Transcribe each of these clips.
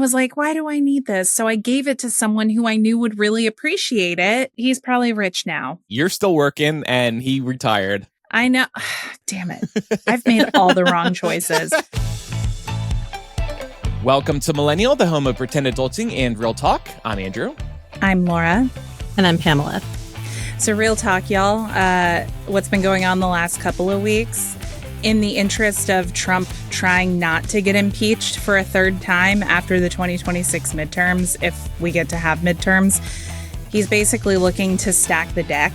was like, why do I need this? So I gave it to someone who I knew would really appreciate it. He's probably rich now. You're still working and he retired. I know. Damn it. I've made all the wrong choices. Welcome to Millennial, the home of pretend adulting and real talk. I'm Andrew. I'm Laura. And I'm Pamela. So real talk, y'all. What's been going on the last couple of weeks? In the interest of Trump trying not to get impeached for a third time after the 2026 midterms, if we get to have midterms, he's basically looking to stack the deck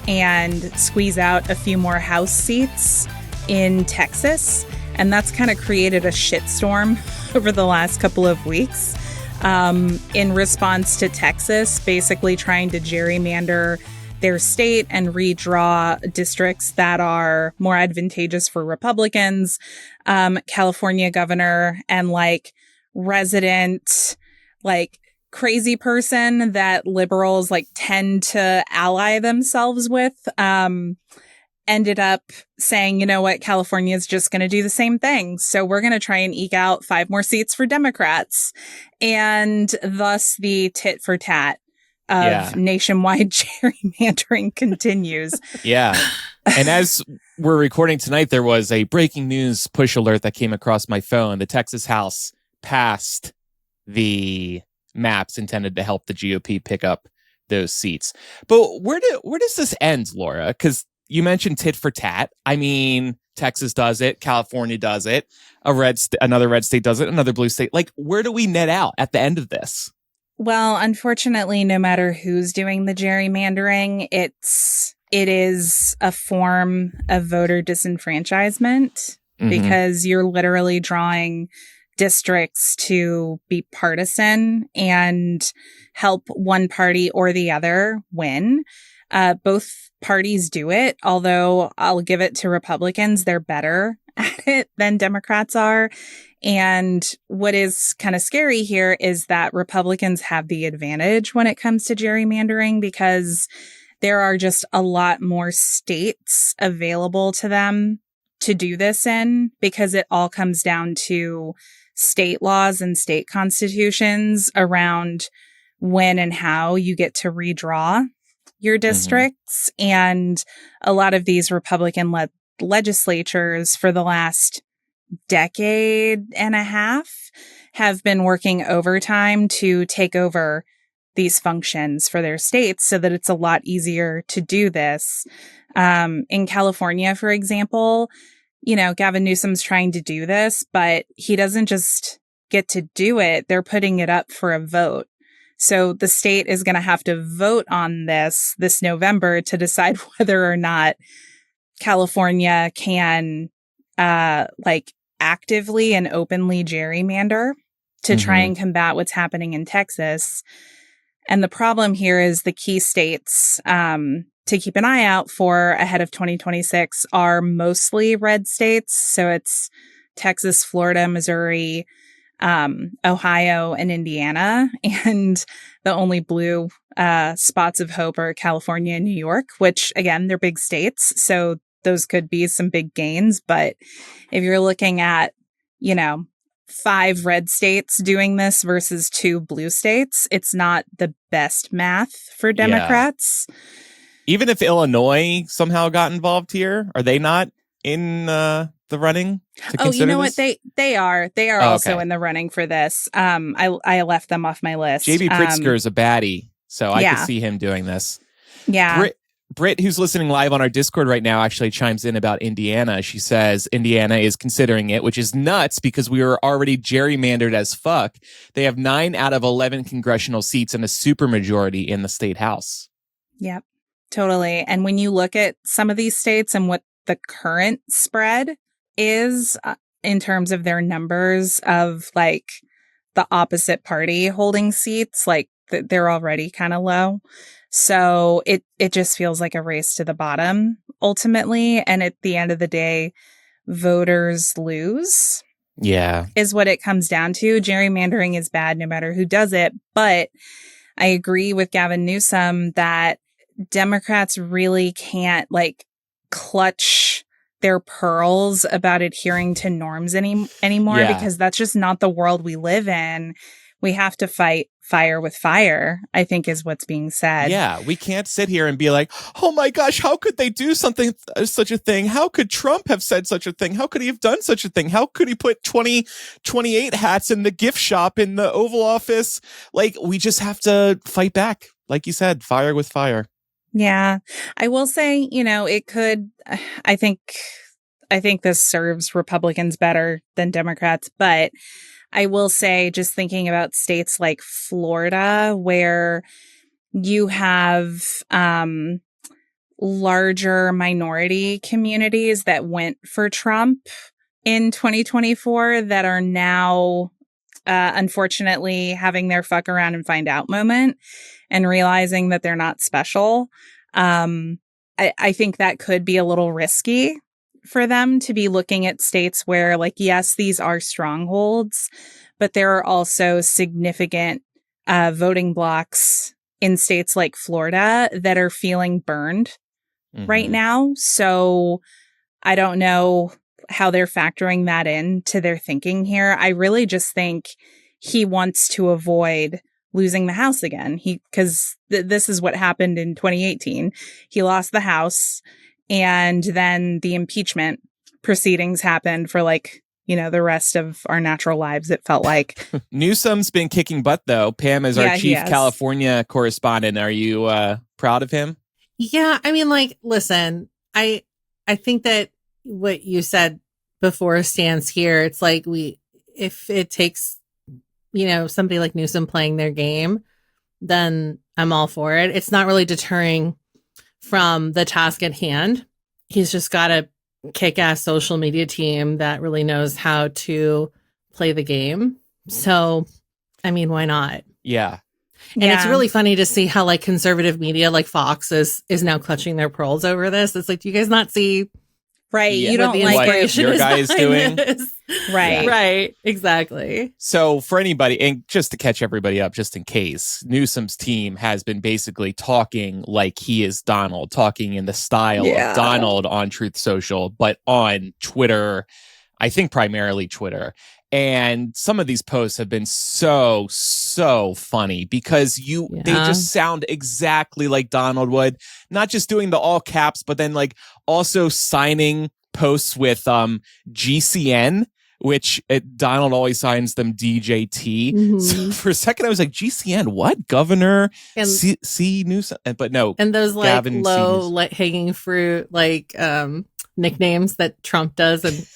and squeeze out a few more House seats in Texas. And that's kind of created a shitstorm over the last couple of weeks in response to Texas basically trying to gerrymander their state and redraw districts that are more advantageous for Republicans. California governor and resident, crazy person that liberals tend to ally themselves with, ended up saying, you know what, California is just going to do the same thing. So we're going to try and eke out 5 more seats for Democrats. And thus the tit for tat of nationwide gerrymandering continues. Yeah. And as we're recording tonight, there was a breaking news push alert that came across my phone. The Texas House passed the maps intended to help the GOP pick up those seats. But where does this end, Laura? Because you mentioned tit for tat. I mean, Texas does it. California does it. Another red state does it. Another blue state. Where do we net out at the end of this? Well, unfortunately, no matter who's doing the gerrymandering, it is a form of voter disenfranchisement because you're literally drawing districts to be partisan and help one party or the other win. Both parties do it, although I'll give it to Republicans. They're better at it than Democrats are. And what is kind of scary here is that Republicans have the advantage when it comes to gerrymandering because there are just a lot more states available to them to do this in, because it all comes down to state laws and state constitutions around when and how you get to redraw your districts. And a lot of these Republican-led legislatures for the last decade and a half have been working overtime to take over these functions for their states so that it's a lot easier to do this. In California, for example, Gavin Newsom's trying to do this, but he doesn't just get to do it. They're putting it up for a vote. So the state is going to have to vote on this November to decide whether or not California can actively and openly gerrymander to try and combat what's happening in Texas. And the problem here is the key states to keep an eye out for ahead of 2026 are mostly red states. So it's Texas, Florida, Missouri, Ohio, and Indiana. And the only blue spots of hope are California and New York, which, again, they're big states. So those could be some big gains. But if you're looking at, 5 red states doing this versus 2 blue states, it's not the best math for Democrats. Yeah. Even if Illinois somehow got involved here, are they not in the running to consider you know this? what? They are. They are also in the running for this. I left them off my list. J.B. Pritzker is a baddie, so I could see him doing this. Yeah. Britt, who's listening live on our Discord right now, actually chimes in about Indiana. She says Indiana is considering it, which is nuts because we were already gerrymandered as fuck. They have 9 out of 11 congressional seats and a supermajority in the state house. Yep, totally. And when you look at some of these states and what the current spread is in terms of their numbers of the opposite party holding seats, they're already kind of low. So it just feels like a race to the bottom ultimately. And at the end of the day, voters lose. Yeah. Is what it comes down to. Gerrymandering is bad no matter who does it. But I agree with Gavin Newsom that Democrats really can't clutch their pearls about adhering to norms anymore because that's just not the world we live in. we have to fight fire with fire, I think is what's being said. Yeah, we can't sit here and be like, oh my gosh, how could they do something, such a thing? How could Trump have said such a thing? How could he have done such a thing? How could he put 28 hats in the gift shop in the Oval Office? Like, we just have to fight back. Like you said, fire with fire. Yeah. I will say, it could, I think this serves Republicans better than Democrats, but I will say, just thinking about states like Florida, where you have larger minority communities that went for Trump in 2024 that are now, unfortunately, having their fuck around and find out moment and realizing that they're not special. I think that could be a little risky for them to be looking at states where, like, yes, these are strongholds, but there are also significant voting blocks in states like Florida that are feeling burned right now. So I don't know how they're factoring that into their thinking here. I really just think he wants to avoid losing the House again. Because this is what happened in 2018. He lost the House, and then the impeachment proceedings happened for the rest of our natural lives, it felt like. Newsom's been kicking butt, though. Pam is our chief California correspondent. Are you proud of him? Yeah, I mean, listen, I think that what you said before stands here. It's like if it takes, somebody like Newsom playing their game, then I'm all for it. It's not really deterring from the task at hand. He's just got a kick-ass social media team that really knows how to play the game. So, I mean, why not? Yeah. And it's really funny to see how conservative media like Fox is now clutching their pearls over this. It's like, do you guys not see? Right. You don't like what your guy is doing. Right. Right. Exactly. So for anybody, and just to catch everybody up, just in case, Newsom's team has been basically talking like he is Donald, talking in the style of Donald on Truth Social, but on Twitter, I think primarily Twitter. And some of these posts have been so funny because they just sound exactly like Donald would, not just doing the all caps, but then also signing posts with GCN, which Donald always signs them DJT. Mm-hmm. So for a second, I was like, GCN, what? Governor C. Newsom? But no. And those Gavin low hanging fruit nicknames that Trump does and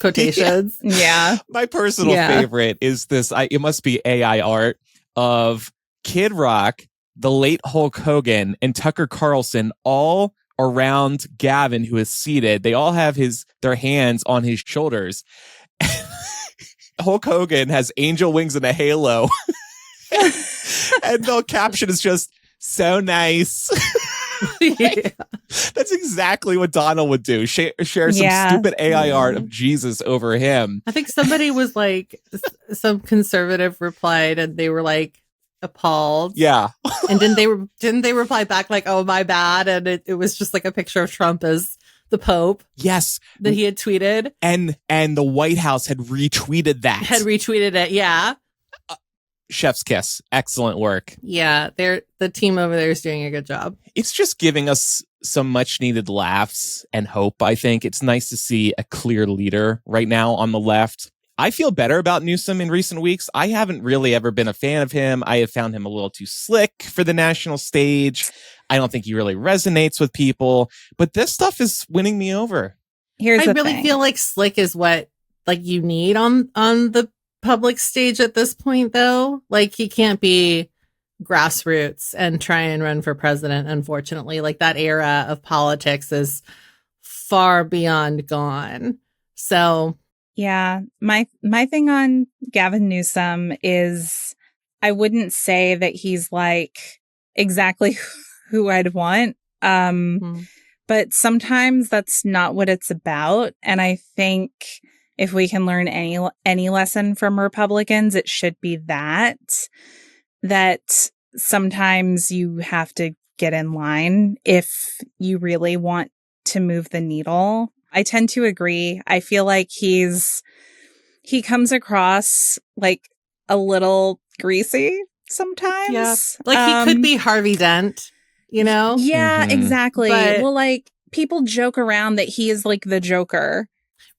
quotations. Yeah. My personal favorite is this. It must be AI art of Kid Rock, the late Hulk Hogan, and Tucker Carlson all around Gavin, who is seated. They all have their hands on his shoulders. Hulk Hogan has angel wings and a halo. And the caption is just, so nice. That's exactly what Donald would do. Share some stupid AI art of Jesus over him. I think somebody was some conservative replied and they were appalled. Yeah. And didn't they reply back oh, my bad? And it was just a picture of Trump as the Pope. Yes. That he had tweeted. And the White House had retweeted that. Had retweeted it, yeah. Chef's kiss. Excellent work. Yeah, the team over there is doing a good job. It's just giving us some much needed laughs and hope, I think. It's nice to see a clear leader right now on the left. I feel better about Newsom in recent weeks. I haven't really ever been a fan of him. I have found him a little too slick for the national stage. I don't think he really resonates with people, but this stuff is winning me over. I really feel like slick is what you need on the public stage at this point, though. He can't be grassroots and try and run for president, unfortunately. That era of politics is far beyond gone. So yeah, my thing on Gavin Newsom is I wouldn't say that he's exactly who I'd want. But sometimes that's not what it's about. And I think if we can learn any lesson from Republicans, it should be that sometimes you have to get in line if you really want to move the needle. I tend to agree. I feel like he comes across a little greasy sometimes. Yeah. Like he could be Harvey Dent, you know? Yeah, exactly. But- well, like people joke around that he is like the Joker.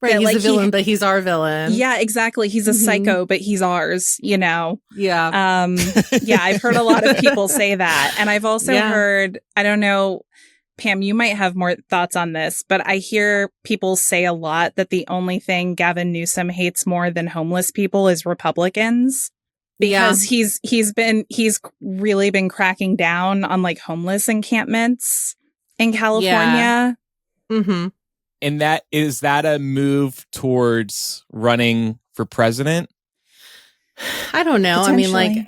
Right, that, he's like, a villain, but he's our villain. Yeah, exactly. He's a psycho, but he's ours, you know? Yeah. Yeah, I've heard a lot of people say that. And I've also heard, I don't know, Pam, you might have more thoughts on this, but I hear people say a lot that the only thing Gavin Newsom hates more than homeless people is Republicans. Because he's really been cracking down on like homeless encampments in California. Yeah. Mm-hmm. And is that a move towards running for president? I don't know. I mean, like,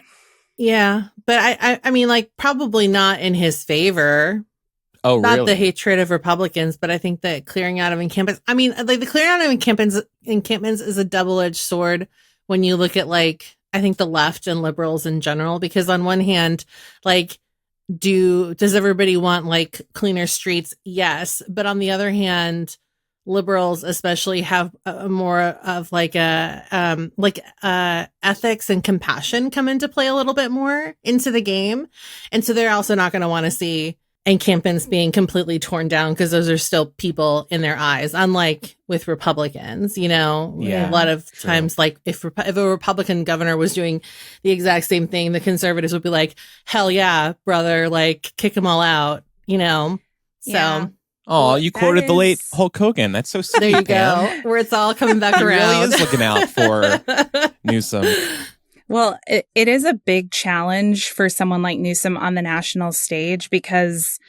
yeah, but I mean, like, probably not in his favor. Oh, not really? the hatred of Republicans, but I think that clearing out of encampments. I mean, like the clearing out of encampments is a double-edged sword when you look at like I think the left and liberals in general, because on one hand, like, does everybody want like cleaner streets? Yes, but on the other hand, liberals especially have more of like ethics and compassion come into play a little bit more into the game, and so they're also not going to want to see encampments being completely torn down because those are still people in their eyes, unlike with Republicans, you know. A lot of times, like if a Republican governor was doing the exact same thing, the conservatives would be like, hell yeah, brother, like kick them all out, you know. So oh, you quoted the late Hulk Hogan. That's so sweet. there you go, where it's all coming back he around. really is looking out for Newsom. Well, it is a big challenge for someone like Newsom on the national stage because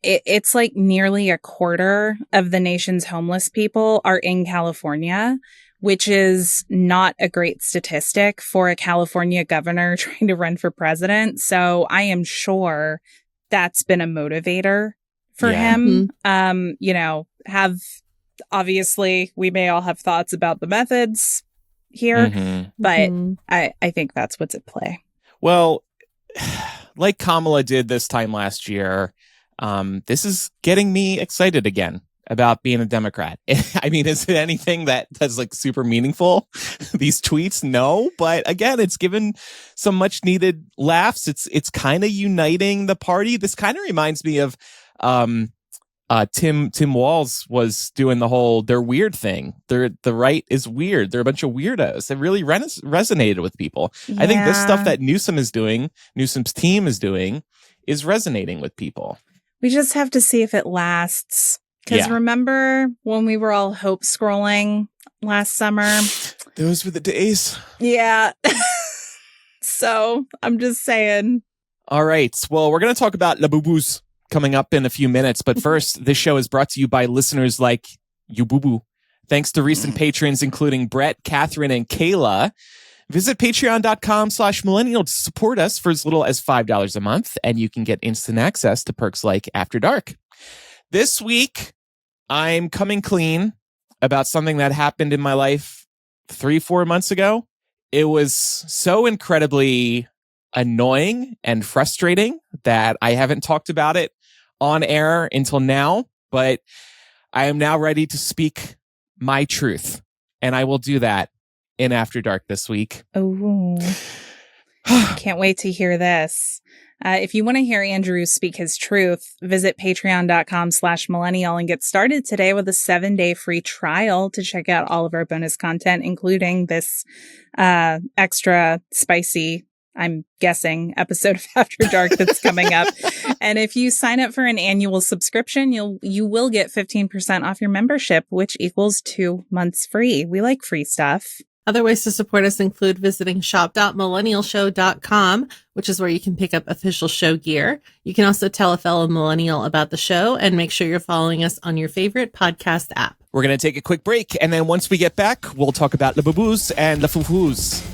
it's like nearly a quarter of the nation's homeless people are in California, which is not a great statistic for a California governor trying to run for president. So I am sure that's been a motivator for him. You know, obviously we may all have thoughts about the methods here, but I think that's what's at play. Well, like Kamala did this time last year, this is getting me excited again about being a Democrat. I mean, is it anything that's like super meaningful? These tweets? No, but again, it's given some much needed laughs. It's kind of uniting the party. This kind of reminds me of Tim Walz was doing the whole "they're weird" thing. The right is weird. They're a bunch of weirdos. It really resonated with people. I think this stuff that Newsom is doing, Newsom's team is doing, is resonating with people. We just have to see if it lasts. Because remember when we were all hope scrolling last summer? Those were the days. Yeah. So I'm just saying. All right. Well, we're going to talk about Labubus coming up in a few minutes. But first, this show is brought to you by listeners like you, Boo Boo. Thanks to recent patrons, including Brett, Catherine, and Kayla. Visit patreon.com/millennial to support us for as little as $5 a month, and you can get instant access to perks like After Dark. This week, I'm coming clean about something that happened in my life 3-4 months ago. It was so incredibly annoying and frustrating that I haven't talked about it on air until now, but I am now ready to speak my truth, and I will do that in After Dark this week. Oh, can't wait to hear this. If you want to hear Andrew speak his truth, visit patreon.com/millennial and get started today with a 7-day free trial to check out all of our bonus content, including this extra spicy, I'm guessing, episode of After Dark that's coming up. And if you sign up for an annual subscription, you will get 15% off your membership, which equals 2 months free. We like free stuff. Other ways to support us include visiting shop.millennialshow.com, which is where you can pick up official show gear. You can also tell a fellow millennial about the show and make sure you're following us on your favorite podcast app. We're going to take a quick break, and then once we get back, we'll talk about the Labubus and the Fufus.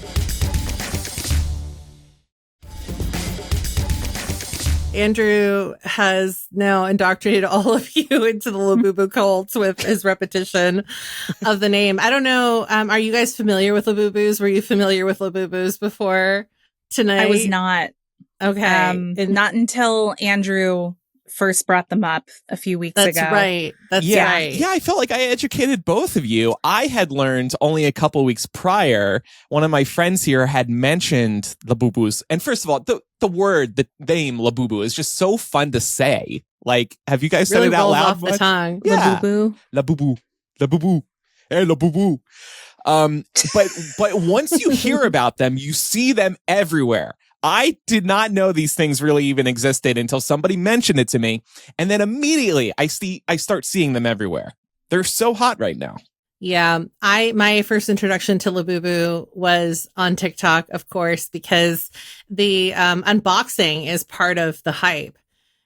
Andrew has now indoctrinated all of you into the Labubu cults with his repetition of the name. I don't know. Are you guys familiar with Labubus? Were you familiar with Labubus before tonight? I was not. Okay. Not until Andrew first brought them up a few weeks That's ago. right. That's Yeah. right. Yeah, I felt like I educated both of you. I had learned only a couple weeks prior. One of my friends here had mentioned Labubus. And first of all, the name Labubu is just so fun to say. Like, have you guys Really said it out rolls loud off the much? tongue. Yeah. Labubu. Labubu. Labubu. Hey, Labubu. But once you hear about them, you see them everywhere. I did not know these things really even existed until somebody mentioned it to me. And then immediately I start seeing them everywhere. They're so hot right now. Yeah. My first introduction to Labubu was on TikTok, of course, because the unboxing is part of the hype.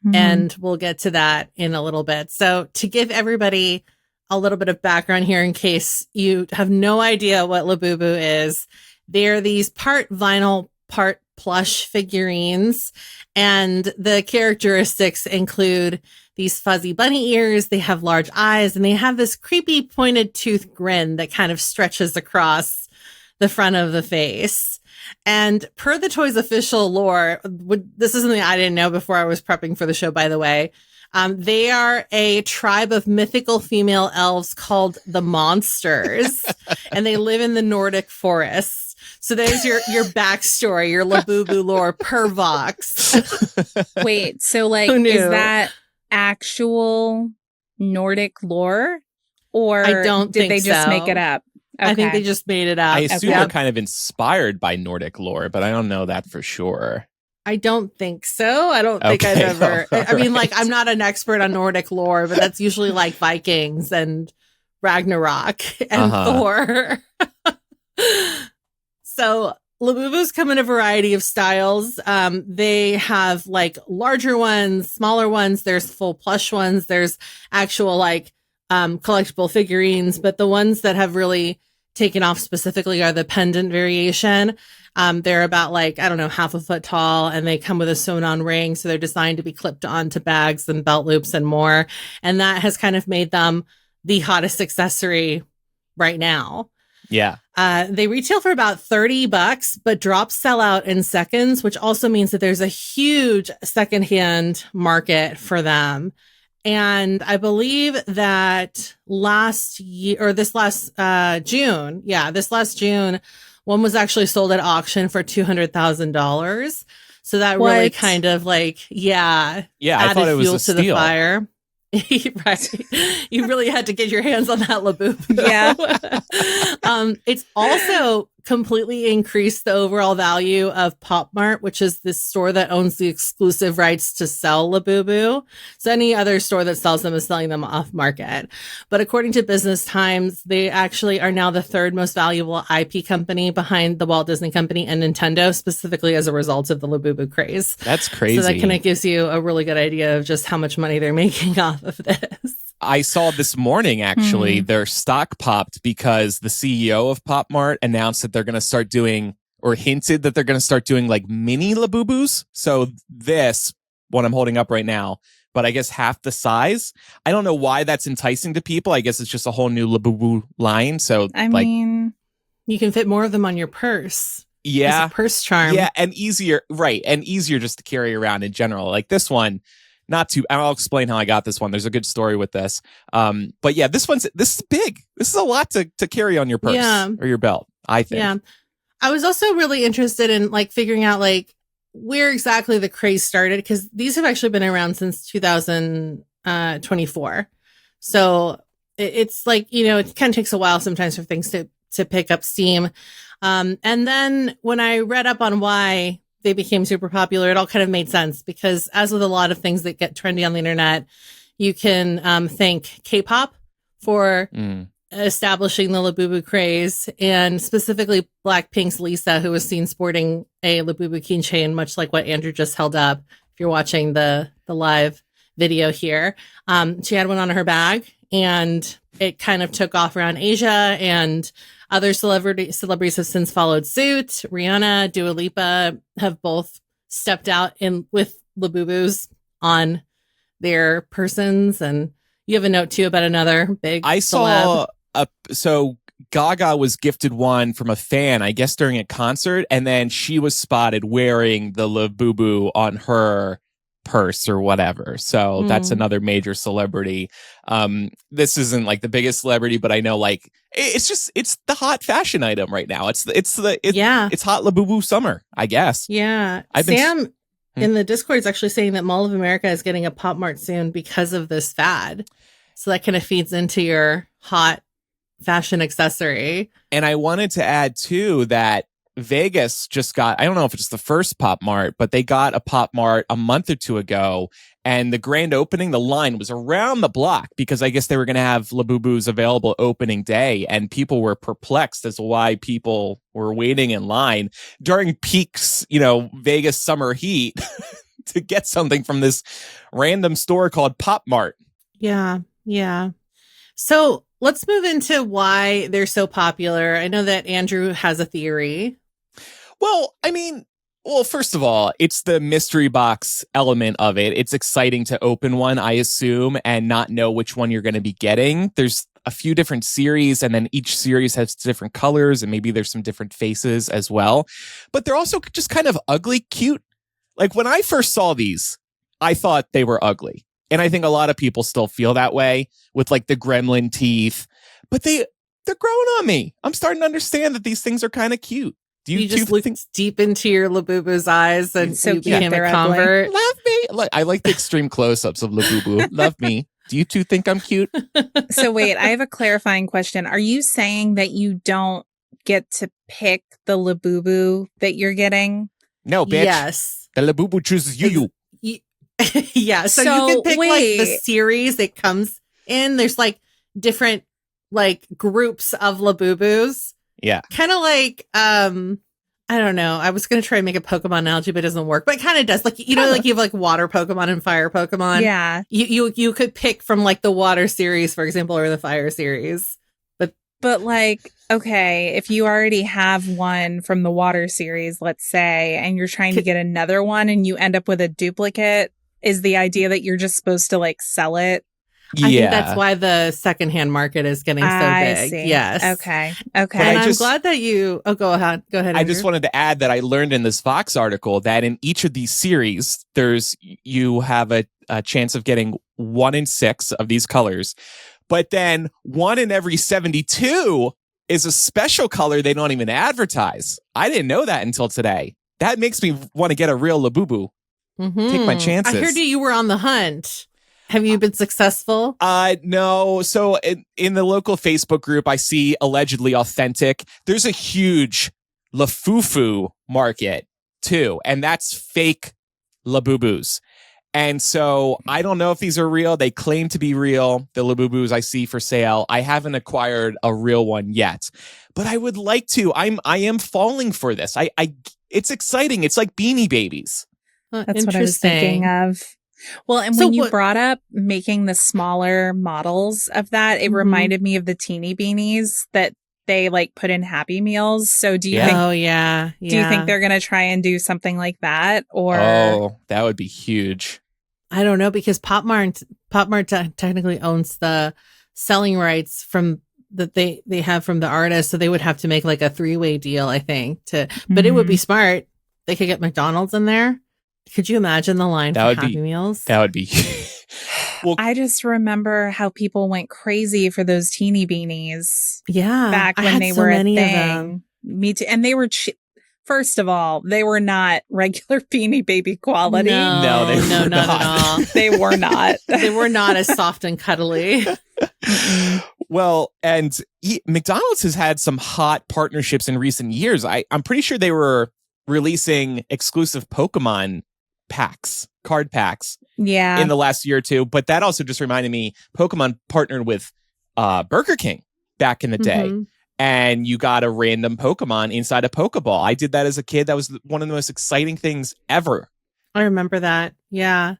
Mhm. And we'll get to that in a little bit. So to give everybody a little bit of background here in case you have no idea what Labubu is, they're these part vinyl, part plush figurines. And the characteristics include these fuzzy bunny ears. They have large eyes and they have this creepy pointed tooth grin that kind of stretches across the front of the face. And per the toy's official lore, this is something I didn't know before I was prepping for the show, by the way. They are a tribe of mythical female elves called the Monsters, and they live in the Nordic forests. So there's your backstory, your Labubu lore per Vox. Wait, so like, Who knew? is that actual Nordic lore? Or I don't did think they just so. make it up? I think Okay. they just made it up. I assume Okay. they're kind of inspired by Nordic lore, but I don't know that for sure. I don't think so. I don't think I've Okay. ever. I mean, like, Alright. I'm not an expert on Nordic lore, but that's usually like Vikings and Ragnarok and Thor. So Labubus come in a variety of styles. They have like larger ones, smaller ones. There's full plush ones. There's actual like collectible figurines, but the ones that have really taken off specifically are the pendant variation. They're about like, I don't know, half a foot tall, and they come with a sewn-on ring. So they're designed to be clipped onto bags and belt loops and more. And that has kind of made them the hottest accessory right now. Yeah. They retail for about $30, but drops sell out in seconds, which also means that there's a huge secondhand market for them. And I believe that last year or this last June, one was actually sold at auction for $200,000. So that really What? kind of like, Yeah, I added thought it was fuel a to the steal. fire. Right. You really had to get your hands on that Labubu. Yeah. It's also completely increased the overall value of Pop Mart, which is this store that owns the exclusive rights to sell Labubu. So any other store that sells them is selling them off market. But according to Business Times, they actually are now the third most valuable IP company behind the Walt Disney Company and Nintendo, specifically as a result of the Labubu craze. That's crazy. So that kind of gives you a really good idea of just how much money they're making off of this. I saw this morning, actually, their stock popped because the CEO of Pop Mart announced that they're going to start doing, or hinted that they're going to start doing like mini Labubus. So this, what I'm holding up right now, but I guess half the size. I don't know why that's enticing to people. I guess it's just a whole new Labubu line. So I like, mean, You can fit more of them on your purse. yeah, It's a purse charm. yeah, and easier, right? And easier just to carry around in general. Like this one, not too. I'll explain how I got this one. There's a good story with this. But yeah, this is big. This is a lot to carry on your purse or your belt, I think. Yeah. I was also really interested in like figuring out like where exactly the craze started, because these have actually been around since 2024. So it's like, you know, it kind of takes a while sometimes for things to pick up steam. And then when I read up on why they became super popular, it all kind of made sense, because as with a lot of things that get trendy on the internet, you can thank K-pop for establishing the Labubu craze, and specifically Blackpink's Lisa, who was seen sporting a Labubu keychain, much like what Andrew just held up. If you're watching the live video here, she had one on her bag, and it kind of took off around Asia, and other celebrities have since followed suit. Rihanna, Dua Lipa have both stepped out with Labubus on their persons. And you have a note too about another big I celeb. saw so Gaga was gifted one from a fan, I guess during a concert, and then she was spotted wearing the Labubu on her purse or whatever. So that's another major celebrity. This isn't like the biggest celebrity, but I know like it's the hot fashion item right now. It's hot Labubu summer, I guess. Yeah. Sam in the Discord is actually saying that Mall of America is getting a Pop Mart soon because of this fad. So that kind of feeds into your hot fashion accessory. And I wanted to add too that Vegas just got, I don't know if it's the first Pop Mart, but they got a Pop Mart a month or two ago. And the grand opening, the line was around the block because I guess they were going to have Labubus available opening day. And people were perplexed as to why people were waiting in line during peaks, Vegas summer heat to get something from this random store called Pop Mart. Yeah. Yeah. So let's move into why they're so popular. I know that Andrew has a theory. Well, first of all, it's the mystery box element of it. It's exciting to open one, I assume, and not know which one you're going to be getting. There's a few different series, and then each series has different colors, and maybe there's some different faces as well. But they're also just kind of ugly cute. Like when I first saw these, I thought they were ugly. And I think a lot of people still feel that way with like the gremlin teeth, but they're growing on me. I'm starting to understand that these things are kind of cute. Do you just looked deep into your Labubu's eyes and you became a convert? Love me. I like the extreme close-ups of Labubu. Love me. Do you two think I'm cute? So wait, I have a clarifying question. Are you saying that you don't get to pick the Labubu that you're getting? No, bitch. Yes. The Labubu chooses you. Yeah, so you can pick like the series it comes in. There's like different like groups of Labubus. Yeah. Kind of like I don't know. I was going to try and make a Pokemon analogy, but it doesn't work. But it kind of does. Like, like you have like water Pokemon and fire Pokemon. Yeah. You could pick from like the water series, for example, or the fire series. But like, okay, if you already have one from the water series, let's say, and you're trying to get another one and you end up with a duplicate, is the idea that you're just supposed to like sell it? Yeah. I think that's why the secondhand market is getting so big. See. Yes. Okay. And I'm glad that you... Oh, go ahead. Andrew. I just wanted to add that I learned in this Vox article that in each of these series, you have a chance of getting 1 in 6 of these colors. But then 1 in every 72 is a special color they don't even advertise. I didn't know that until today. That makes me want to get a real Labubu. Take my chances. I heard you were on the hunt. Have you been successful? No. So in the local Facebook group, I see allegedly authentic. There's a huge Lafufu market too, and that's fake Labubus. And so I don't know if these are real. They claim to be real. The Labubus I see for sale. I haven't acquired a real one yet, but I would like to. I am falling for this. It's exciting. It's like Beanie Babies. That's what I was thinking of. Well, and when you brought up making the smaller models of that, it reminded me of the teeny beanies that they like put in Happy Meals. So do you think? Oh yeah. Do you think they're going to try and do something like that? Or that would be huge. I don't know, because Pop Mart technically owns the selling rights from that they have from the artist, so they would have to make like a 3-way deal, I think. But it would be smart. They could get McDonald's in there. Could you imagine the line for Happy Meals? That would be. Well, I just remember how people went crazy for those teeny beanies. Yeah, back when they were a thing. Me too, and they were. First of all, they were not regular Beanie Baby quality. No, they were not at all. They were not. They were not as soft and cuddly. Well, and McDonald's has had some hot partnerships in recent years. I'm pretty sure they were releasing exclusive Pokemon card packs in the last year or two. But that also just reminded me, Pokemon partnered with Burger King back in the day. And you got a random Pokemon inside a Pokeball. I did that as a kid. That was one of the most exciting things ever. I remember that. Yeah.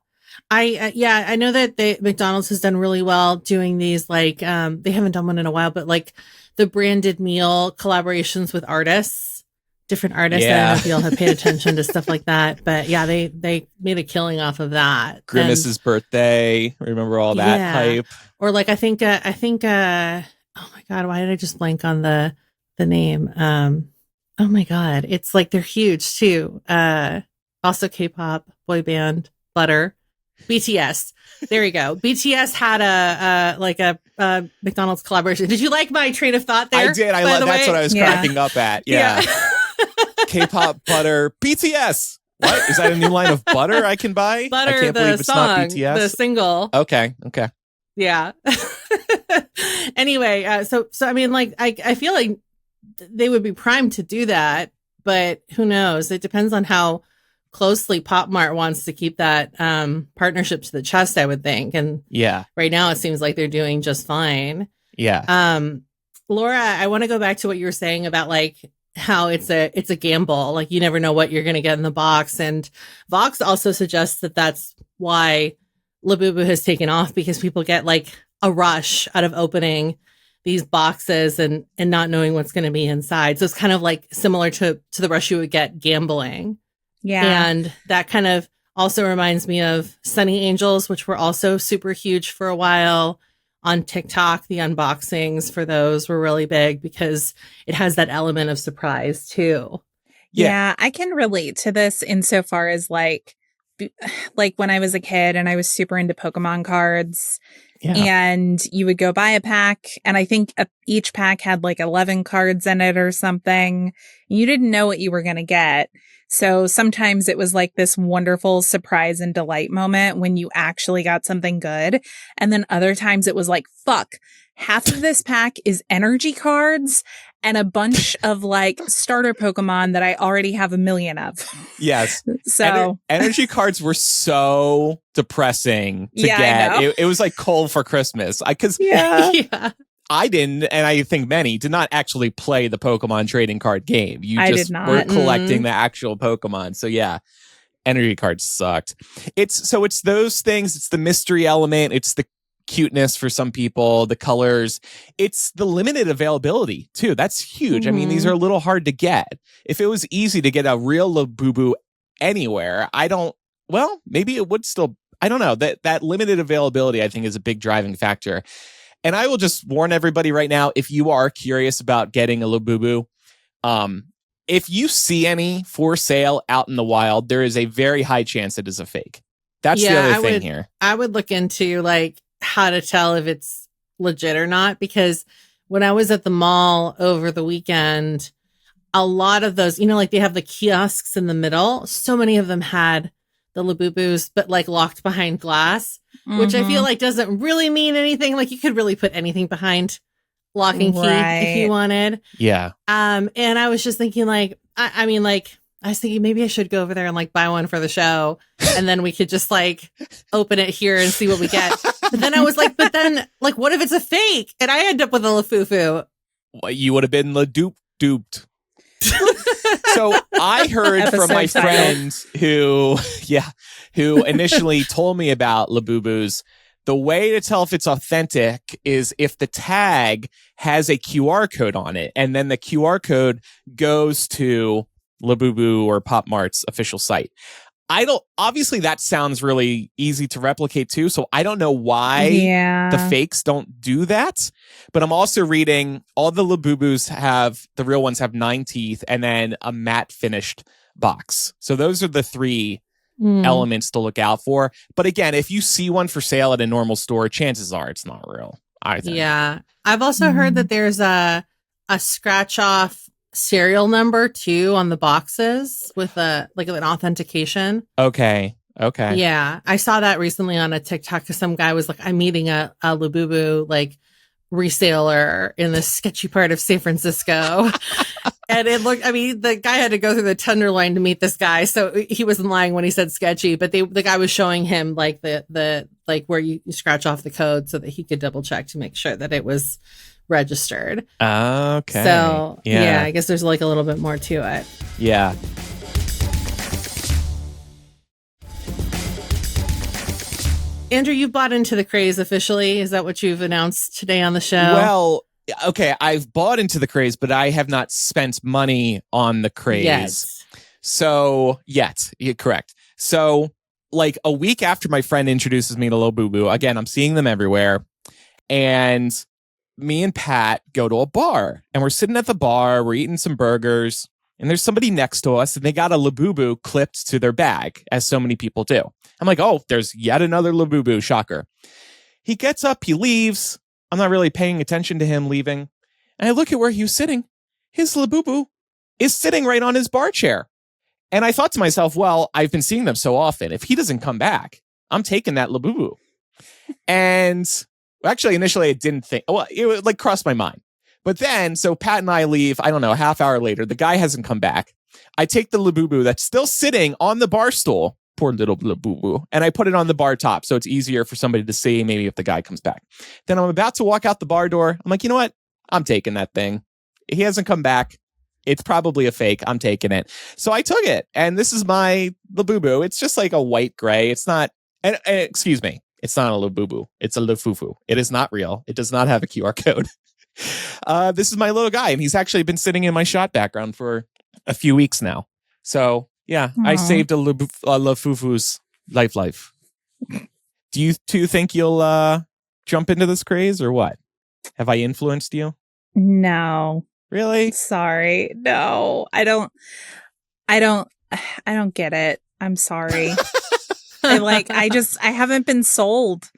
I know that McDonald's has done really well doing these, like, they haven't done one in a while, but like the branded meal collaborations with artists, different artists. I don't know if y'all have paid attention to stuff like that, but yeah, they made a killing off of that. Grimace's birthday. Remember all that hype? Or like, I think, oh my God, why did I just blank on the name? Oh my God. It's like, they're huge too. Also K-pop boy band. butter. BTS. There you go. BTS had a McDonald's collaboration. Did you like my train of thought there? I did. I love that's what I was cracking up at. Yeah. K-pop butter. BTS. What? Is that a new line of butter I can buy? Butter, I can't believe it's not BTS. The single. Okay. Yeah. Anyway, so I mean, like, I feel like they would be primed to do that, but who knows? It depends on how closely Pop Mart wants to keep that partnership to the chest, I would think. And right now it seems like they're doing just fine. Yeah. Laura, I want to go back to what you were saying about like how it's a gamble. Like, you never know what you're going to get in the box. And Vox also suggests that that's why Labubu has taken off, because people get like a rush out of opening these boxes and not knowing what's going to be inside. So it's kind of like similar to the rush you would get gambling. Yeah. And that kind of also reminds me of Sunny Angels, which were also super huge for a while on TikTok. The unboxings for those were really big because it has that element of surprise too. Yeah, I can relate to this insofar as like when I was a kid and I was super into Pokemon cards. Yeah. And you would go buy a pack, and I think each pack had like 11 cards in it or something. You didn't know what you were going to get. So sometimes it was like this wonderful surprise and delight moment when you actually got something good. And then other times it was like, fuck, half of this pack is energy cards and a bunch of like starter Pokemon that I already have a million of. Yes. So energy cards were so depressing to get. It was like coal for Christmas. Because I didn't, and I think many did not actually play the Pokemon trading card game. You just were collecting the actual Pokemon. So yeah, energy cards sucked. It's those things. It's the mystery element. It's the cuteness for some people, the colors. It's the limited availability too. That's huge. I mean, these are a little hard to get. If it was easy to get a real Labubu anywhere, maybe it would still, I don't know. That limited availability, I think, is a big driving factor. And I will just warn everybody right now, if you are curious about getting a Labubu, if you see any for sale out in the wild, there is a very high chance it is a fake. That's the other thing here. I would look into like how to tell if it's legit or not, because when I was at the mall over the weekend, a lot of those, like they have the kiosks in the middle. So many of them had the Labubus, but like locked behind glass, which I feel like doesn't really mean anything. Like you could really put anything behind lock and key if you wanted. Yeah. And I was just thinking like, I mean, like, I was thinking maybe I should go over there and like buy one for the show, and then we could just like open it here and see what we get. But then I was like, what if it's a fake and I end up with a Lafufu? Well, you would have been duped. So I heard from my friends who initially told me about Labubus. The way to tell if it's authentic is if the tag has a QR code on it, and then the QR code goes to Labubu or Pop Mart's official site. Obviously that sounds really easy to replicate too, so I don't know why the fakes don't do that. But I'm also reading all the Labubus the real ones have 9 teeth and then a matte finished box. So those are the 3 elements to look out for. But again, if you see one for sale at a normal store, chances are it's not real, I think. Yeah. I've also heard that there's a scratch off serial number too on the boxes with an authentication. Okay. Yeah. I saw that recently on a TikTok because some guy was like, I'm meeting a Labubu like reseller in the sketchy part of San Francisco. And it looked, I mean, the guy had to go through the Tenderloin to meet this guy. So he wasn't lying when he said sketchy, but the guy was showing him like the like where you scratch off the code so that he could double check to make sure that it was registered. Okay. So yeah, I guess there's like a little bit more to it. Yeah. Andrew, you've bought into the craze officially. Is that what you've announced today on the show? Well, okay, I've bought into the craze, but I have not spent money on the craze. Yes. So, you're correct. So, like a week after my friend introduces me to Labubu, again, I'm seeing them everywhere. And me and Pat go to a bar. And we're sitting at the bar, we're eating some burgers. and there's somebody next to us, and they got a Labubu clipped to their bag, as so many people do. I'm like, oh, there's yet another Labubu, shocker. He gets up, he leaves. I'm not really paying attention to him leaving. And I look at where he was sitting. His Labubu is sitting right on his bar chair. And I thought to myself, well, I've been seeing them so often. If he doesn't come back, I'm taking that Labubu. And actually, initially, I didn't think, well, it would like crossed my mind. But then, so Pat and I leave, I don't know, a half hour later. The guy hasn't come back. I take the Labubu that's still sitting on the bar stool, poor little Labubu, and I put it on the bar top so it's easier for somebody to see maybe if the guy comes back. Then I'm about to walk out the bar door. I'm like, you know what? I'm taking that thing. He hasn't come back. It's probably a fake. I'm taking it. So I took it. And this is my Labubu. It's just like a white gray. It's not, and excuse me, it's not a Labubu. It's a Lafufu. It is not real. It does not have a QR code. This is my little guy. And he's actually been sitting in my shot background for a few weeks now. So yeah, I saved a Lafufu's life. Do you two think you'll jump into this craze or what? Have I influenced you? No. Really? Sorry. No, I don't get it. I'm sorry. I haven't been sold.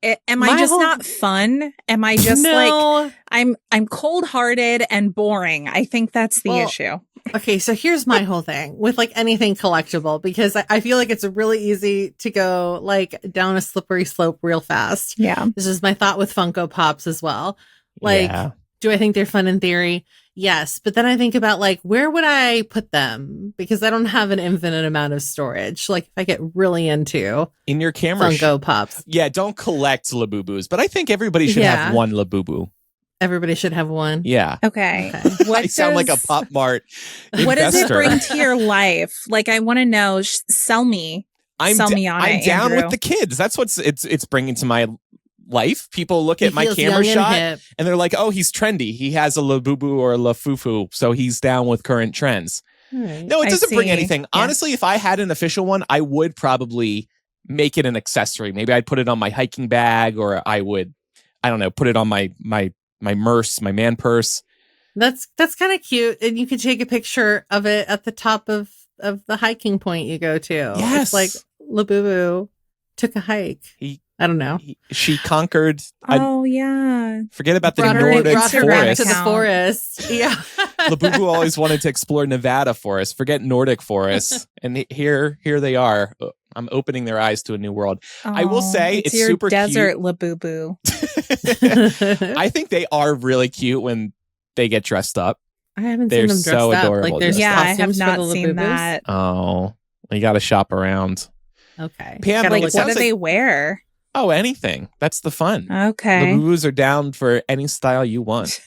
Am I just not fun? Am I just like, I'm cold-hearted and boring. I think that's the issue. Okay, so here's my whole thing with like anything collectible, because I feel like it's really easy to go like down a slippery slope real fast. Yeah. This is my thought with Funko Pops as well. Like, do I think they're fun in theory? Yes. But then I think about like, where would I put them? Because I don't have an infinite amount of storage. Like if I get really into in your camera Funko Pops. Yeah, don't collect Labubus, but I think everybody should have one Labubu. Everybody should have one. Yeah. Okay. I sound like a Pop Mart investor. What does it bring to your life? Like, I want to know. Sell me. Sell me on it. I'm down Andrew. with the kids. That's what's it's bringing to my life. People look at my camera shot and they're like, oh, he's trendy. He has a Labubu or a Lafufu, so he's down with current trends. Right. No, it doesn't bring anything. Yeah. Honestly, if I had an official one, I would probably make it an accessory. Maybe I'd put it on my hiking bag, or I would, I don't know, put it on my man purse. That's kind of cute. And you could take a picture of it at the top of the hiking point you go to. Yes. It's like Labubu took a hike. I don't know. She conquered. Yeah. Forget about the Nordic forest. Back to the forest. Yeah. Labubu always wanted to explore Nevada forest. Forget Nordic forests. And here they are. I'm opening their eyes to a new world. I will say it's your super desert cute. Labubu. I think they are really cute when they get dressed up. I haven't They're seen them dressed so up. adorable. Like there's I have costumes not for the seen Labubus? that. Oh, you got to shop around. Okay. Pam, Like, what do they wear? Oh, anything. That's the fun. Okay. Labubus are down for any style you want.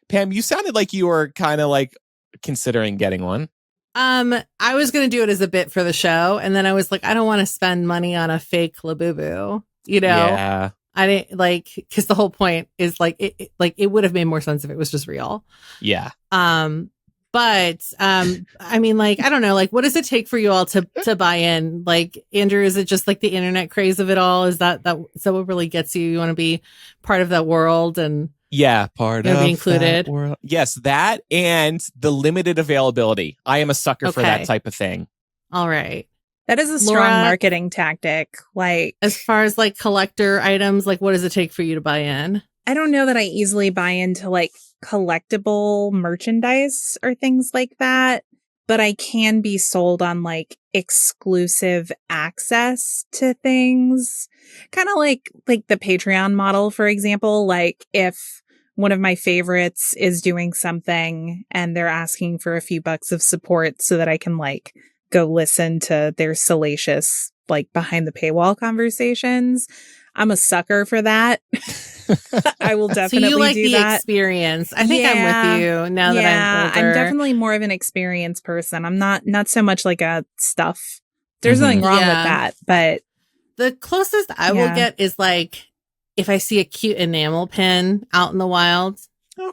Pam, you sounded like you were kind of like considering getting one. I was going to do it as a bit for the show. And then I was like, I don't want to spend money on a fake Labubu, you know? Yeah. I didn't like, because the whole point is like, it would have made more sense if it was just real. Yeah. But I mean, like, I don't know, like, what does it take for you all to buy in? Like, Andrew, is it just like the internet craze of it all? Is that what really gets you? You want to be part of that world and part of be included. That world. Yes, that and the limited availability. I am a sucker for that type of thing. All right. That is a strong marketing tactic. Like, as far as like collector items, like what does it take for you to buy in? I don't know that I easily buy into like collectible merchandise or things like that, but I can be sold on like exclusive access to things. Kind of like the Patreon model, for example. Like if one of my favorites is doing something and they're asking for a few bucks of support so that I can like go listen to their salacious, like behind the paywall conversations. I'm a sucker for that. I will definitely so you like do the that. Experience. I think I'm with you now that I'm older. I'm definitely more of an experience person. I'm not so much like a stuff. There's nothing wrong with that, but the closest I will get is like if I see a cute enamel pin out in the wild,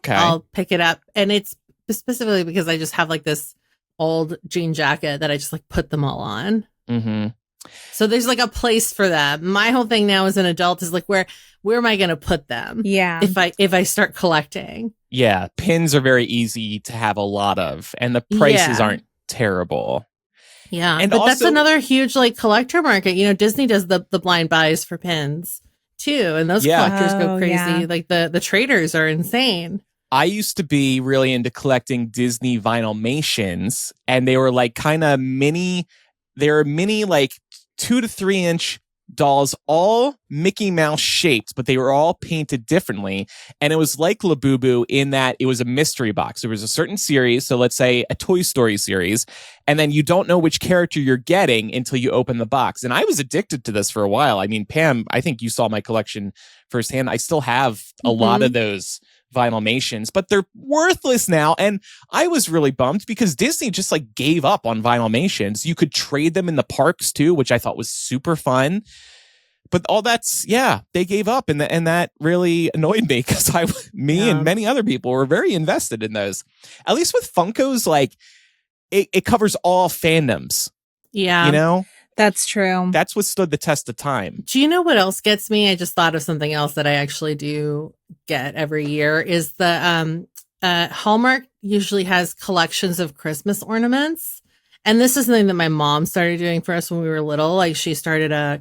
I'll pick it up. And it's specifically because I just have like this old jean jacket that I just like put them all on. Mm-hmm. So there's like a place for them. My whole thing now as an adult is like, where am I going to put them? Yeah. If I start collecting. Yeah, pins are very easy to have a lot of, and the prices aren't terrible. Yeah, and but also, that's another huge like collector market. You know, Disney does the blind buys for pins too, and those collectors go crazy. Yeah. Like the traders are insane. I used to be really into collecting Disney Vinylmations, and they were like kind of mini. They were mini, like 2 to 3 inch dolls, all Mickey Mouse shaped, but they were all painted differently. And it was like Labubu in that it was a mystery box. There was a certain series, so let's say a Toy Story series, and then you don't know which character you're getting until you open the box. And I was addicted to this for a while. I mean, Pam, I think you saw my collection firsthand. I still have a lot of those Vinylmations, but they're worthless now. And I was really bummed because Disney just like gave up on Vinylmations. You could trade them in the parks too, which I thought was super fun. But all that's, they gave up, and that really annoyed me because and many other people were very invested in those. At least with Funkos, like it covers all fandoms. Yeah, you know. That's true. That's what stood the test of time. Do you know what else gets me? I just thought of something else that I actually do get every year is the Hallmark usually has collections of Christmas ornaments. And this is something that my mom started doing for us when we were little. Like she started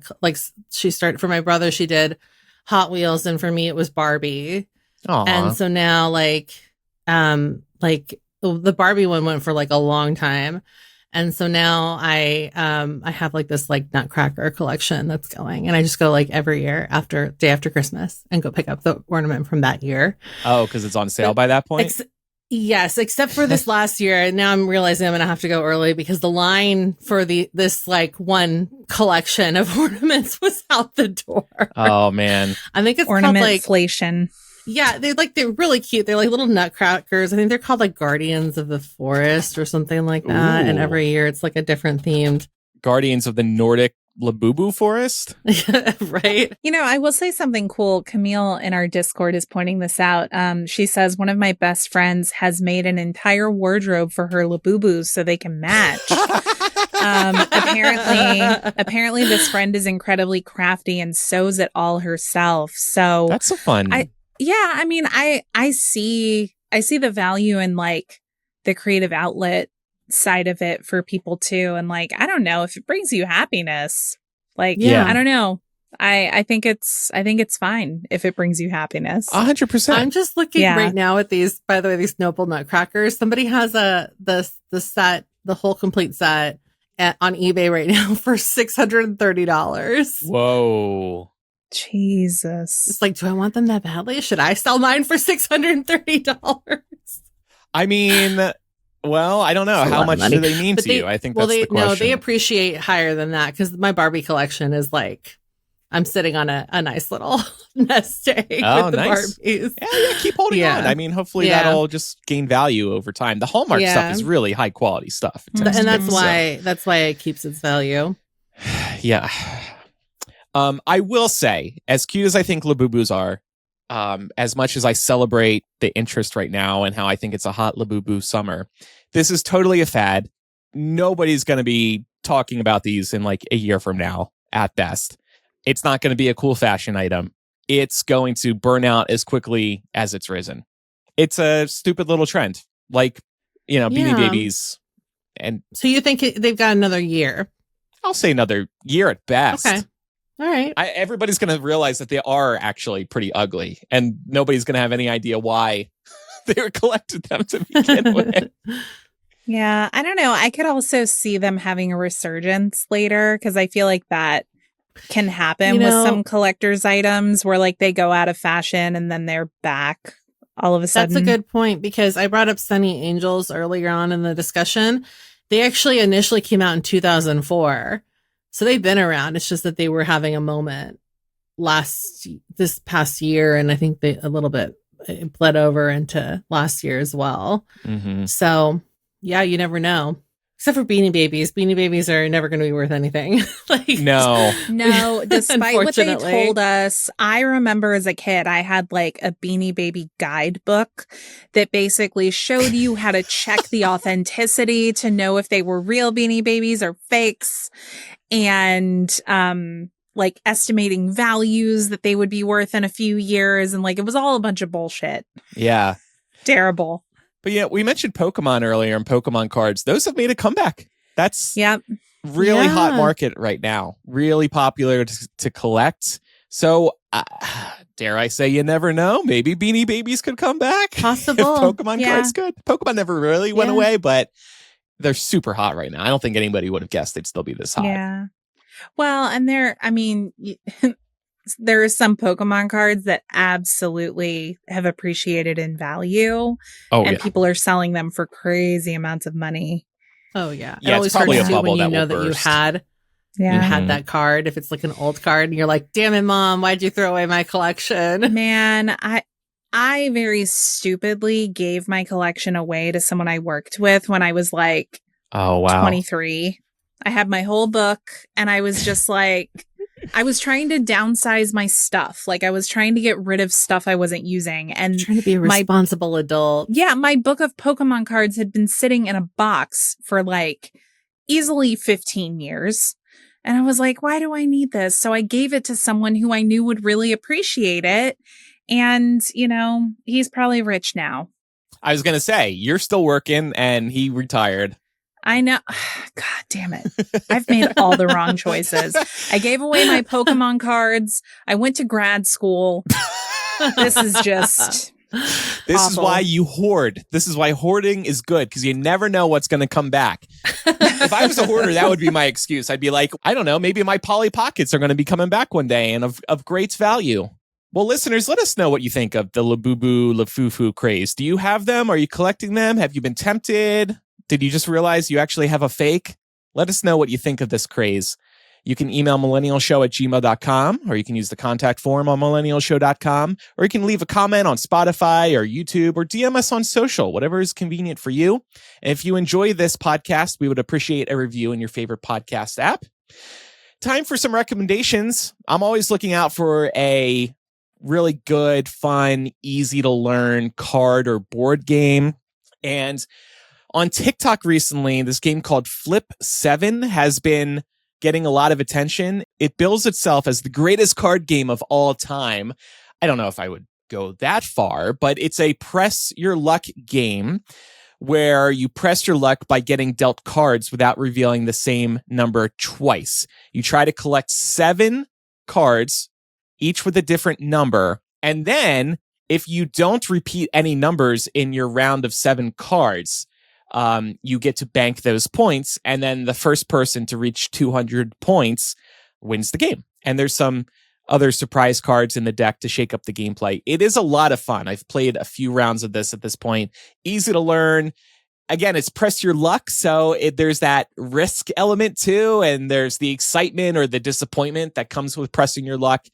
for my brother, she did Hot Wheels, and for me it was Barbie. Aww. And so now like the Barbie one went for like a long time. And so now I have like this like Nutcracker collection that's going, and I just go like every year day after Christmas and go pick up the ornament from that year. Oh, because it's on sale by that point? Yes, except for this last year. And now I'm realizing I'm going to have to go early because the line for this like one collection of ornaments was out the door. Oh man. I think it's ornament called like inflation. Yeah, they're really cute. They're like little nutcrackers. I think they're called like Guardians of the Forest or something like that. Ooh. And every year it's like a different themed. Guardians of the Nordic Labubu Forest? Right. You know, I will say something cool. Camille in our Discord is pointing this out. She says one of my best friends has made an entire wardrobe for her Labubus so they can match. Apparently this friend is incredibly crafty and sews it all herself. So that's so fun. I mean, I see the value in like the creative outlet side of it for people too. And like, I don't know if it brings you happiness. Like, I don't know. I think it's fine if it brings you happiness. 100%. I'm just looking right now at these, by the way, these Noble Nutcrackers. Somebody has the set, the whole complete set on eBay right now for $630. Whoa. Jesus. It's like, do I want them that badly? Should I sell mine for $630? I mean, well, I don't know. How much do they mean to you? I think that's the question. No, they appreciate higher than that because my Barbie collection is like, I'm sitting on a nice little nest egg with the Barbies. Yeah, keep holding on. I mean, hopefully that'll just gain value over time. The Hallmark stuff is really high quality stuff. And that's why it keeps its value. Yeah. I will say, as cute as I think Labubus are, as much as I celebrate the interest right now and how I think it's a hot Labubu summer, this is totally a fad. Nobody's going to be talking about these in like a year from now at best. It's not going to be a cool fashion item. It's going to burn out as quickly as it's risen. It's a stupid little trend, like, Beanie Babies. And so you think they've got another year? I'll say another year at best. Okay. All right. Everybody's going to realize that they are actually pretty ugly, and nobody's going to have any idea why they were collected them to begin with. Yeah, I don't know. I could also see them having a resurgence later because I feel like that can happen with some collector's items where like they go out of fashion and then they're back all of a sudden. That's a good point because I brought up Sunny Angels earlier on in the discussion. They actually initially came out in 2004. So they've been around. It's just that they were having a moment this past year. And I think it bled over into last year as well. Mm-hmm. So yeah, you never know. Except for Beanie Babies. Beanie Babies are never going to be worth anything. No, despite what they told us. I remember as a kid, I had like a Beanie Baby guidebook that basically showed you how to check the authenticity to know if they were real Beanie Babies or fakes. And like estimating values that they would be worth in a few years. And like, it was all a bunch of bullshit. Yeah. Terrible. But yeah, we mentioned Pokemon earlier and Pokemon cards. Those have made a comeback. That's really hot market right now. Really popular to collect. So, dare I say, you never know. Maybe Beanie Babies could come back. Possible. If Pokemon cards could. Pokemon never really went away, but they're super hot right now. I don't think anybody would have guessed they'd still be this hot. Yeah. Well, and there are some Pokemon cards that absolutely have appreciated in value. And people are selling them for crazy amounts of money. Oh, yeah. Yeah, it always hurts too when you know that you had that card. If it's like an old card and you're like, damn it, Mom, why'd you throw away my collection? Man, I very stupidly gave my collection away to someone I worked with when I was like 23. I had my whole book and I was just like, I was trying to downsize my stuff. Like I was trying to get rid of stuff I wasn't using. And trying to be a responsible adult. Yeah, my book of Pokemon cards had been sitting in a box for like easily 15 years. And I was like, why do I need this? So I gave it to someone who I knew would really appreciate it. And, you know, he's probably rich now. I was going to say, you're still working and he retired. I know. God damn it. I've made all the wrong choices. I gave away my Pokemon cards. I went to grad school. This is just This is why you hoard. This is why hoarding is good, because you never know what's going to come back. If I was a hoarder, that would be my excuse. I'd be like, I don't know, maybe my Polly Pockets are going to be coming back one day and of great value. Well, listeners, let us know what you think of the Labubu, Lafufu craze. Do you have them? Are you collecting them? Have you been tempted? Did you just realize you actually have a fake? Let us know what you think of this craze. You can email millennialshow@gmail.com, or you can use the contact form on millennialshow.com, or you can leave a comment on Spotify or YouTube, or DM us on social, whatever is convenient for you. And if you enjoy this podcast, we would appreciate a review in your favorite podcast app. Time for some recommendations. I'm always looking out for a really good, fun, easy to learn card or board game. And on TikTok recently, this game called Flip 7 has been getting a lot of attention. It bills itself as the greatest card game of all time. I don't know if I would go that far, but it's a press your luck game where you press your luck by getting dealt cards without revealing the same number twice. You try to collect 7 cards, each with a different number. And then if you don't repeat any numbers in your round of 7 cards, you get to bank those points, and then the first person to reach 200 points wins the game. And there's some other surprise cards in the deck to shake up the gameplay. It is a lot of fun. I've played a few rounds of this at this point. Easy to learn. Again, it's press your luck, so there's that risk element too, and there's the excitement or the disappointment that comes with pressing your luck.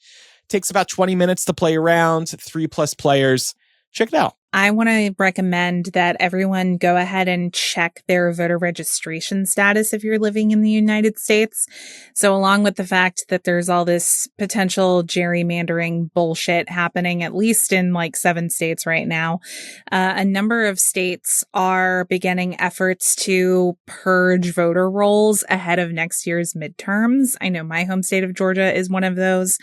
Takes about 20 minutes to play around, 3+ players. Check it out. I want to recommend that everyone go ahead and check their voter registration status if you're living in the United States. So along with the fact that there's all this potential gerrymandering bullshit happening, at least in like 7 states right now, a number of states are beginning efforts to purge voter rolls ahead of next year's midterms. I know my home state of Georgia is one of those.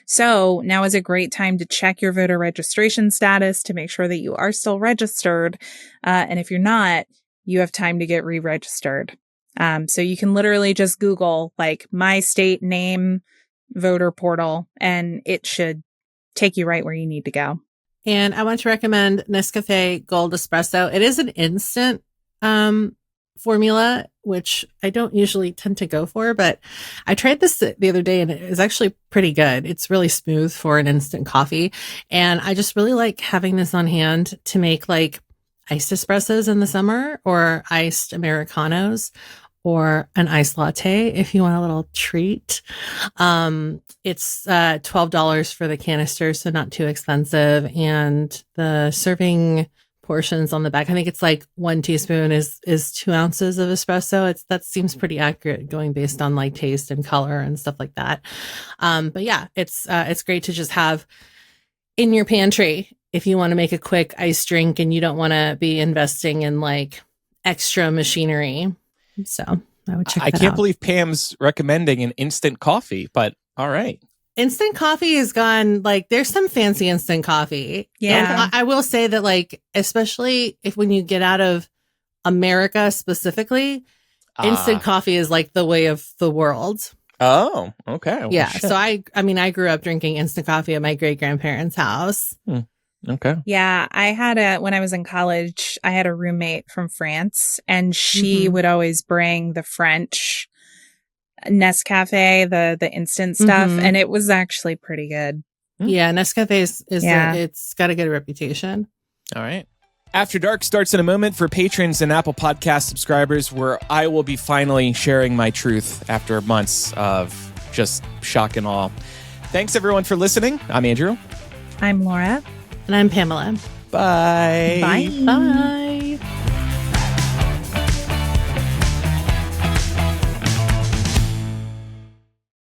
So now is a great time to check your voter registration status to make sure that you are still registered. And if you're not, you have time to get re-registered. So you can literally just Google like my state name voter portal, and it should take you right where you need to go. And I want to recommend Nescafe Gold Espresso. It is an instant formula, which I don't usually tend to go for, but I tried this the other day and it is actually pretty good. It's really smooth for an instant coffee. And I just really like having this on hand to make like iced espressos in the summer, or iced Americanos, or an iced latte if you want a little treat. It's $12 for the canister, so not too expensive. And the serving portions on the back, I think it's like 1 teaspoon is 2 ounces of espresso. That seems pretty accurate going based on like taste and color and stuff like that. But yeah, it's great to just have in your pantry if you want to make a quick iced drink and you don't want to be investing in like extra machinery. So I would check that out. I can't believe Pam's recommending an instant coffee, but all right. instant coffee has gone, like, there's some fancy instant coffee. Yeah. And I will say that, like, especially when you get out of America specifically, instant coffee is like the way of the world. Oh, okay. Well, yeah. shit. So I grew up drinking instant coffee at my great grandparents' house. Okay. Yeah, when I was in college, I had a roommate from France, and she would always bring the French Nescafe, the instant stuff, and it was actually pretty good. Yeah, Nescafe is it's got a good reputation. All right. After Dark starts in a moment for patrons and Apple Podcast subscribers, where I will be finally sharing my truth after months of just shock and awe. Thanks, everyone, for listening. I'm Andrew. I'm Laura. And I'm Pamela. Bye. Bye. Bye.